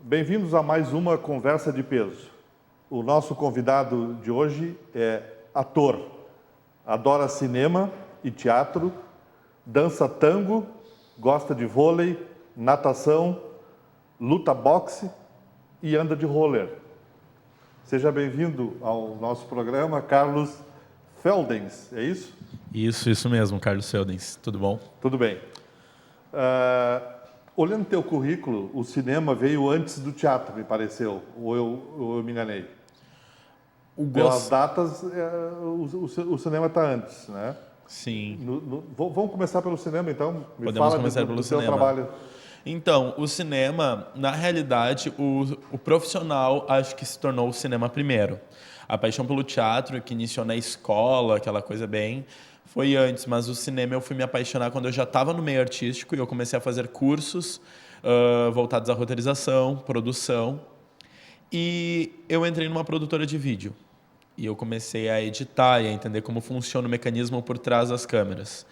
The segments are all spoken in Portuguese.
Bem-vindos a mais uma Conversa de Peso. O nosso convidado de hoje é ator, adora cinema e teatro, dança tango, gosta de vôlei, natação, luta boxe e anda de roller. Seja bem-vindo ao nosso programa, Carlos Feldens, é isso? Isso mesmo, Carlos Feldens. Tudo bom? Tudo bem. Olhando teu currículo, o cinema veio antes do teatro, me pareceu, ou eu me enganei? Pelas datas, o cinema está antes, né? Sim. Vamos começar pelo cinema, então? Podemos começar pelo teu cinema. Trabalho. Então, o cinema, na realidade, o profissional acho que se tornou o cinema primeiro. A paixão pelo teatro, que iniciou na escola, aquela coisa bem, foi antes. Mas o cinema eu fui me apaixonar quando eu já estava no meio artístico e eu comecei a fazer cursos voltados à roteirização, produção. E eu entrei numa produtora de vídeo. E eu comecei a editar e a entender como funciona o mecanismo por trás das câmeras.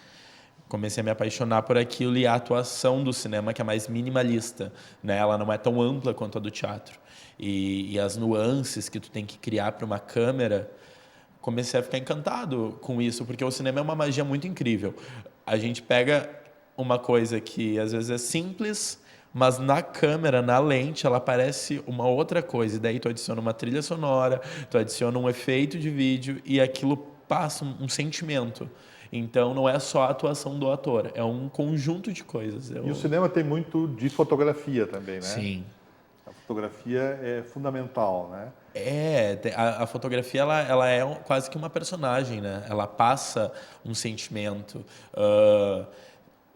Comecei a me apaixonar por aquilo e a atuação do cinema, que é mais minimalista, né? Ela não é tão ampla quanto a do teatro. E as nuances que tu tem que criar para uma câmera, comecei a ficar encantado com isso, porque o cinema é uma magia muito incrível. A gente pega uma coisa que às vezes é simples, mas na câmera, na lente, ela parece uma outra coisa. E daí tu adiciona uma trilha sonora, tu adiciona um efeito de vídeo e aquilo passa um sentimento. Então não é só a atuação do ator, é um conjunto de coisas. E o cinema tem muito de fotografia também, né? Sim. A fotografia é fundamental, né? A fotografia ela é quase que uma personagem, né? Ela passa um sentimento,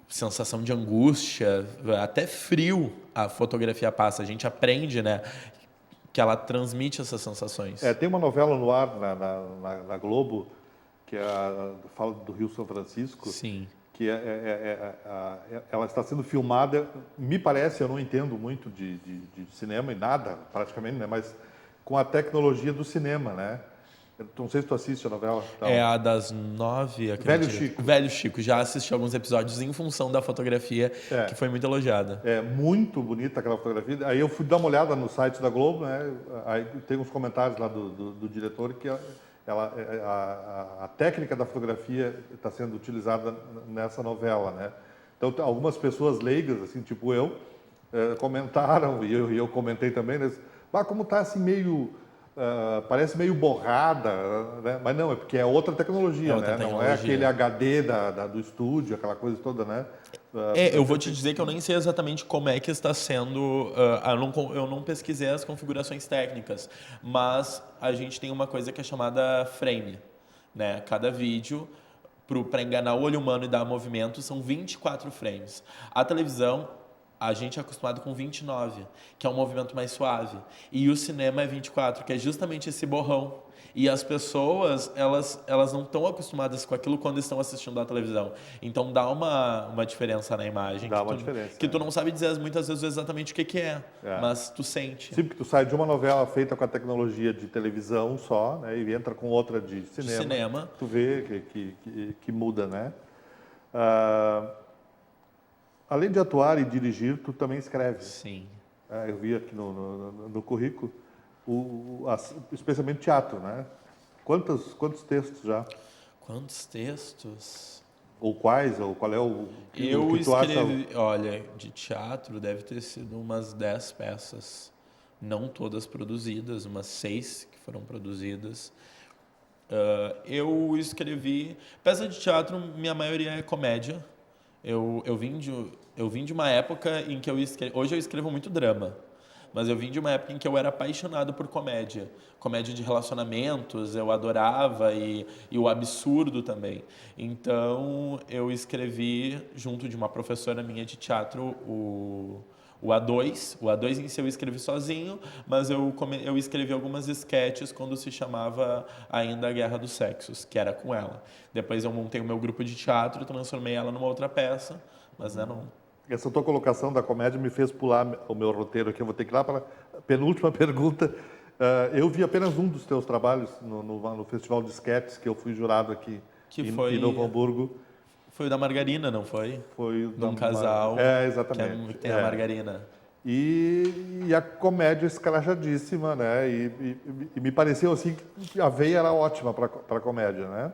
sensação de angústia, até frio a fotografia passa. A gente aprende, né, que ela transmite essas sensações. Tem uma novela no ar na Globo, que fala do Rio São Francisco. Sim. Que ela está sendo filmada, me parece, eu não entendo muito de cinema e nada, praticamente, né, mas com a tecnologia do cinema, né? Eu não sei se tu assiste a novela. Então. É a das 9, acredito. Velho Chico. Velho Chico. Já assisti alguns episódios em função da fotografia, que foi muito elogiada. É muito bonita aquela fotografia. Aí eu fui dar uma olhada no site da Globo, né? Aí tem uns comentários lá do diretor que a técnica da fotografia está sendo utilizada nessa novela, né? Então algumas pessoas leigas, assim, tipo eu, comentaram, e eu comentei também, né? Como está assim meio... parece meio borrada, né? Mas não, é porque é outra tecnologia, né? Não é aquele HD do estúdio, aquela coisa toda, né? Eu vou te dizer que eu nem sei exatamente como é que está sendo... eu não pesquisei as configurações técnicas, mas a gente tem uma coisa que é chamada frame, né? Cada vídeo, para enganar o olho humano e dar movimento, são 24 frames. A televisão... A gente é acostumado com 29, que é um movimento mais suave. E o cinema é 24, que é justamente esse borrão. E as pessoas, elas não estão acostumadas com aquilo quando estão assistindo à televisão. Então dá uma diferença na imagem. Dá uma diferença. Que tu não sabe dizer muitas vezes exatamente o que é, mas tu sente. Sim, porque tu sai de uma novela feita com a tecnologia de televisão só, né, e entra com outra de cinema. Tu vê que muda, né? Além de atuar e dirigir, tu também escreve. Sim. Eu vi aqui no currículo, especialmente teatro, né? Quantos textos já? Quantos textos? Ou quais? Ou qual é o que Eu tu escrevi, acha? olha, de teatro deve ter sido umas 10 peças. Não todas produzidas, umas 6 que foram produzidas. Eu escrevi... Peça de teatro, minha maioria é comédia. Eu vim de uma época em que hoje eu escrevo muito drama, mas eu vim de uma época em que eu era apaixonado por comédia de relacionamentos, eu adorava e o absurdo também. Então eu escrevi junto de uma professora minha de teatro o o A2. O A2 em si eu escrevi sozinho, mas eu escrevi algumas esquetes quando se chamava ainda A Guerra dos Sexos, que era com ela. Depois eu montei o meu grupo de teatro e transformei ela numa outra peça, mas não... Essa tua colocação da comédia me fez pular o meu roteiro aqui. Eu vou ter que ir lá para a penúltima pergunta. Eu vi apenas um dos teus trabalhos no Festival de Esquetes, que eu fui jurado aqui em Novo Hamburgo. Foi o da Margarina, não foi? Foi de um casal exatamente. que tem a Margarina. E a comédia escrachadíssima, né? E me pareceu assim que a veia era ótima para a comédia, né?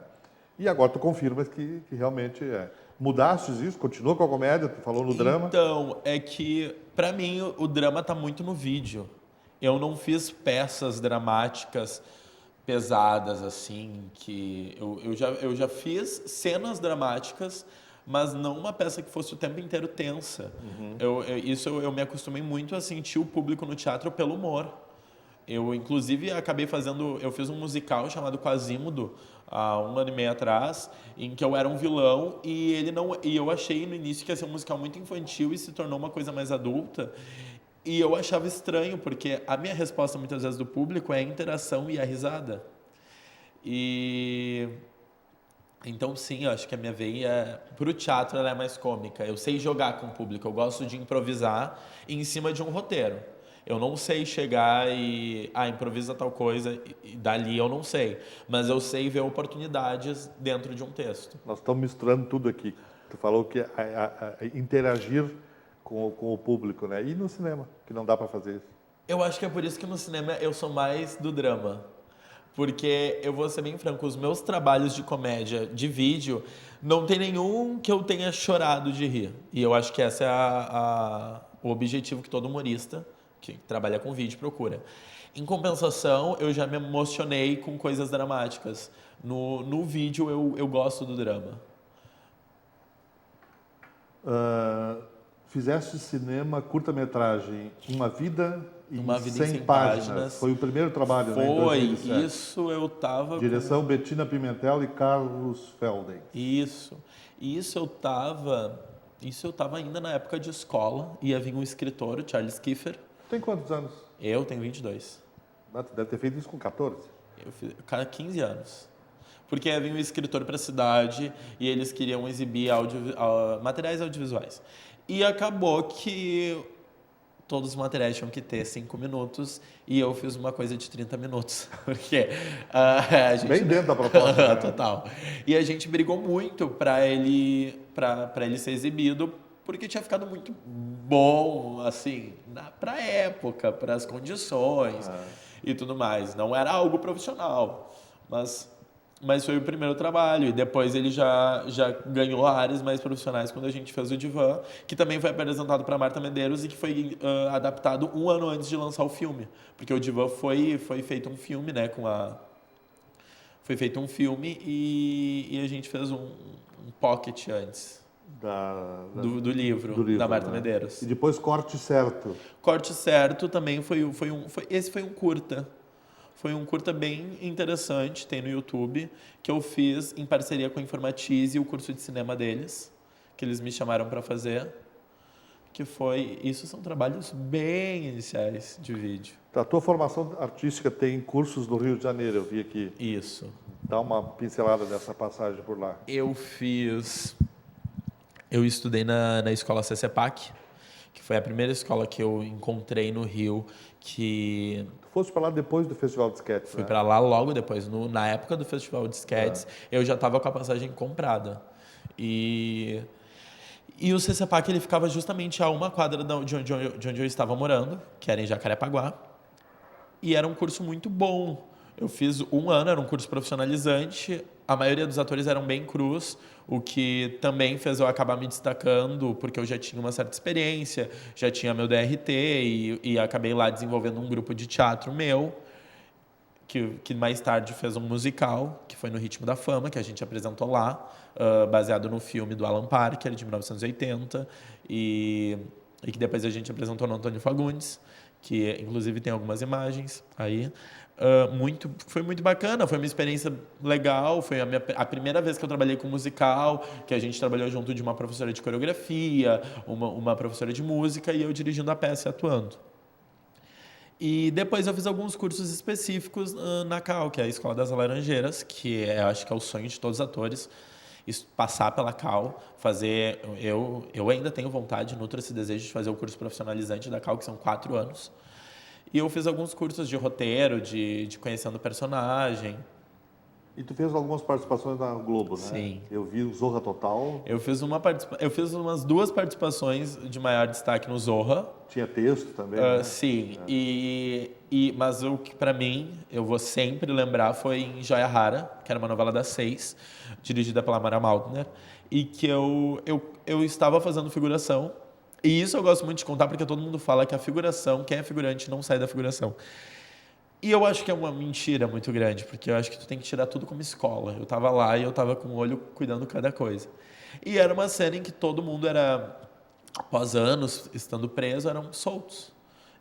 E agora tu confirmas que realmente é. Mudaste isso? Continua com a comédia? Tu falou no drama? Então, é que para mim o drama tá muito no vídeo. Eu não fiz peças dramáticas pesadas assim, que eu já fiz cenas dramáticas, mas não uma peça que fosse o tempo inteiro tensa. Eu me acostumei muito a sentir o público no teatro pelo humor. Eu, inclusive, eu fiz um musical chamado Quasimodo, há 1 ano e meio atrás, em que eu era um vilão e eu achei no início que ia ser um musical muito infantil e se tornou uma coisa mais adulta. E eu achava estranho, porque a minha resposta muitas vezes do público é a interação e a risada. Então, sim, eu acho que a minha veia pro teatro ela é mais cômica. Eu sei jogar com o público, eu gosto de improvisar em cima de um roteiro. Eu não sei chegar e improvisa tal coisa e dali eu não sei, mas eu sei ver oportunidades dentro de um texto. Nós estamos misturando tudo aqui. Tu falou que interagir com o público, né? E no cinema, que não dá para fazer isso. Eu acho que é por isso que no cinema eu sou mais do drama. Porque eu vou ser bem franco, os meus trabalhos de comédia de vídeo não tem nenhum que eu tenha chorado de rir. E eu acho que esse é o objetivo que todo humorista que trabalha com vídeo procura. Em compensação, eu já me emocionei com coisas dramáticas. No vídeo eu gosto do drama. Fizeste cinema, curta-metragem, Uma Vida em 100 páginas. Foi o primeiro trabalho, né? Foi, isso eu tava... Direção Bettina Pimentel e Carlos Felden. Isso eu tava ainda na época de escola, ia vir um escritor, o Charles Kiefer. Tem quantos anos? Eu tenho 22. Deve ter feito isso com 14. Eu fiz 15 anos. Porque ia vir um escritor para a cidade e eles queriam exibir materiais audiovisuais. E acabou que todos os materiais tinham que ter 5 minutos e eu fiz uma coisa de 30 minutos. Porque a gente... Bem dentro da proposta. Total. E a gente brigou muito para ele ser exibido, porque tinha ficado muito bom, assim, para a época, para as condições e tudo mais. Não era algo profissional, mas foi o primeiro trabalho. E depois ele já ganhou áreas mais profissionais quando a gente fez o Divã, que também foi apresentado para Marta Medeiros e que foi adaptado 1 ano antes de lançar o filme. Porque o Divã foi feito um filme, né, Foi feito um filme e a gente fez um pocket antes. Do livro, da Marta Medeiros. E depois Corte Certo. Corte Certo também esse foi um curta. Foi um curta bem interessante, tem no YouTube, que eu fiz em parceria com a Informatize, o curso de cinema deles, que eles me chamaram para fazer. Isso são trabalhos bem iniciais de vídeo. A tua formação artística tem cursos no Rio de Janeiro, eu vi aqui. Isso. Dá uma pincelada dessa passagem por lá. Eu estudei na escola CCPAC, que foi a primeira escola que eu encontrei no Rio, que... Tu foste para lá depois do Festival de Esquetes, Fui para lá logo depois. Na época do Festival de Esquetes, eu já estava com a passagem comprada. E o CCPAC ele ficava justamente a 1 quadra de onde eu estava morando, que era em Jacarepaguá. E era um curso muito bom. Eu fiz 1 ano, era um curso profissionalizante. A maioria dos atores eram bem crus, o que também fez eu acabar me destacando, porque eu já tinha uma certa experiência, já tinha meu DRT e acabei lá desenvolvendo um grupo de teatro meu, que mais tarde fez um musical, que foi no Ritmo da Fama, que a gente apresentou lá, baseado no filme do Alan Parker, de 1980, e que depois a gente apresentou no Antônio Fagundes, que inclusive tem algumas imagens aí. Foi muito bacana, foi uma experiência legal, foi a primeira vez que eu trabalhei com musical, que a gente trabalhou junto de uma professora de coreografia, uma professora de música e eu dirigindo a peça e atuando. E depois eu fiz alguns cursos específicos na CAL, que é a Escola das Laranjeiras, que acho que é o sonho de todos os atores, passar pela CAL, fazer... Eu ainda tenho vontade, nutro esse desejo de fazer o curso profissionalizante da CAL, que são 4 anos. E eu fiz alguns cursos de roteiro, de conhecendo o personagem. E tu fez algumas participações na Globo, né? Sim. Eu vi o Zorra Total. Eu fiz umas 2 participações de maior destaque no Zorra. Tinha texto também, né? Sim, mas o que pra mim, eu vou sempre lembrar, foi em Joia Rara, que era uma novela das 6, dirigida pela Mara Maltner, e que eu estava fazendo figuração. E isso eu gosto muito de contar, porque todo mundo fala que a figuração, quem é figurante não sai da figuração. E eu acho que é uma mentira muito grande, porque eu acho que tu tem que tirar tudo como escola. Eu tava lá e eu tava com o olho cuidando de cada coisa. E era uma cena em que todo mundo era, após anos estando preso, eram soltos.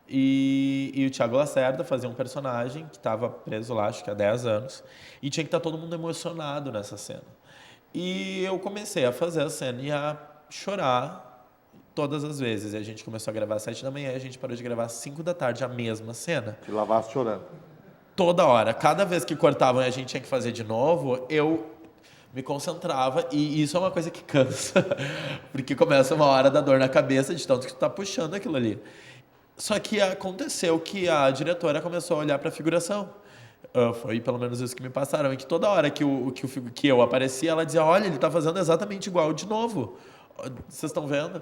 E o Thiago Lacerda fazia um personagem que estava preso lá, acho que há 10 anos, e tinha que estar todo mundo emocionado nessa cena. E eu comecei a fazer a cena e a chorar todas as vezes. E a gente começou a gravar às 7 da manhã e a gente parou de gravar às 5 da tarde, a mesma cena. Te lavaste chorando. Toda hora. Cada vez que cortavam e a gente tinha que fazer de novo, eu me concentrava. E isso é uma coisa que cansa. Porque começa uma hora da dor na cabeça de tanto que tu tá puxando aquilo ali. Só que aconteceu que a diretora começou a olhar para a figuração. Foi pelo menos isso que me passaram. E que toda hora que eu aparecia, ela dizia, olha, ele tá fazendo exatamente igual de novo. Vocês estão vendo?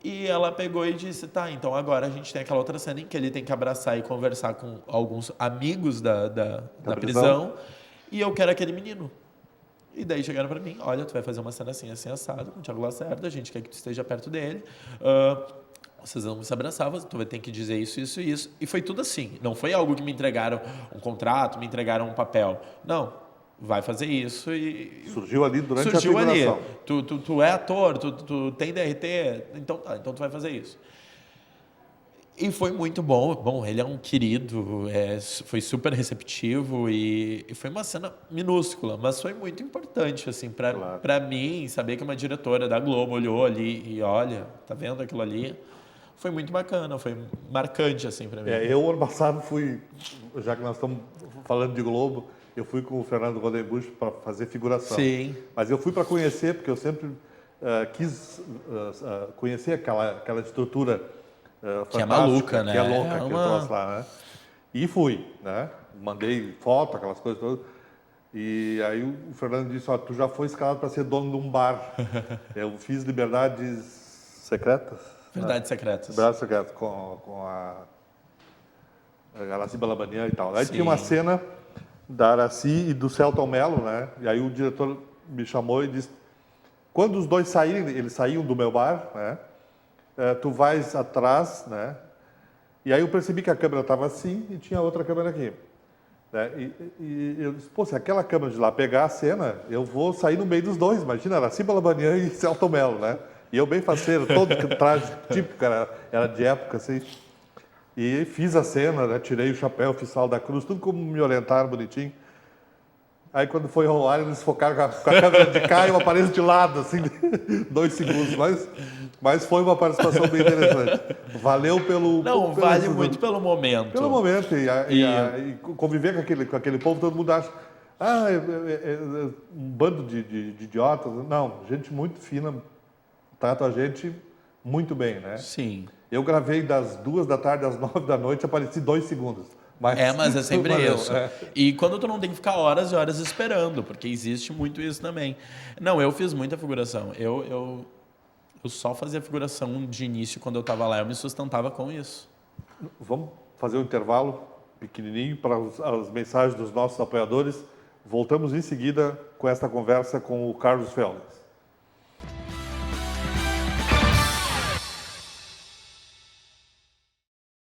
E ela pegou e disse, tá, então agora a gente tem aquela outra cena em que ele tem que abraçar e conversar com alguns amigos da prisão. E eu quero aquele menino. E daí chegaram pra mim, olha, tu vai fazer uma cena assim, assim, assado, com o Thiago Lacerda, a gente quer que tu esteja perto dele. Vocês vão se abraçar, tu vai ter que dizer isso, isso e isso. E foi tudo assim. Não foi algo que me entregaram um contrato, me entregaram um papel. Não. Vai fazer isso e... Surgiu ali durante a figuração. Surgiu ali. Tu é ator, tu tem DRT, então tá, então tu vai fazer isso. E foi muito bom. Bom, ele é um querido, foi super receptivo e foi uma cena minúscula, mas foi muito importante, assim, pra mim, saber que uma diretora da Globo olhou ali e olha, tá vendo aquilo ali? Foi muito bacana, foi marcante, assim, pra mim. Eu, ano passado, já que nós estamos falando de Globo, eu fui com o Fernando Goldenbusch para fazer figuração. Sim. Mas eu fui para conhecer, porque eu sempre quis conhecer aquela estrutura que é maluca, né? Que é louca, aquele troço lá, né? E fui, né? Mandei foto, aquelas coisas todas. E aí o Fernando disse, ó, tu já foi escalado para ser dono de um bar. Eu fiz Liberdades Secretas. Verdades Secretas. Liberdades Secretas, com a Araci Balabanian e tal. Aí tinha uma cena da Araci e do Celton Mello, né? E aí o diretor me chamou e disse, quando os dois saírem, eles saíam do meu bar, né? Tu vais atrás, né? E aí eu percebi que a câmera estava assim e tinha outra câmera aqui. Né? E eu disse, pô, se aquela câmera de lá pegar a cena, eu vou sair no meio dos dois. Imagina, Araci Balabanian e Celton Mello, né? E eu bem faceiro, todo traje típico, era de época, assim. E fiz a cena, né? Tirei o chapéu, fiz sal da cruz, tudo como me orientaram bonitinho. Aí quando foi ao ar, eles focaram com a câmera de cá e eu apareço de lado, assim, 2 segundos. Mas foi uma participação bem interessante. Valeu pelo... Não, vale muito pelo momento. Pelo momento. E conviver com aquele povo, todo mundo acha... um bando de idiotas. Não, gente muito fina, trata a gente muito bem, né? Sim. Eu gravei das 2 da tarde às 9 da noite, apareci 2 segundos. Mas é sempre isso. E quando tu não tem que ficar horas e horas esperando, porque existe muito isso também. Não, eu fiz muita figuração. Eu só fazia figuração de início quando eu estava lá. Eu me sustentava com isso. Vamos fazer um intervalo pequenininho para as mensagens dos nossos apoiadores. Voltamos em seguida com esta conversa com o Carlos Feldes.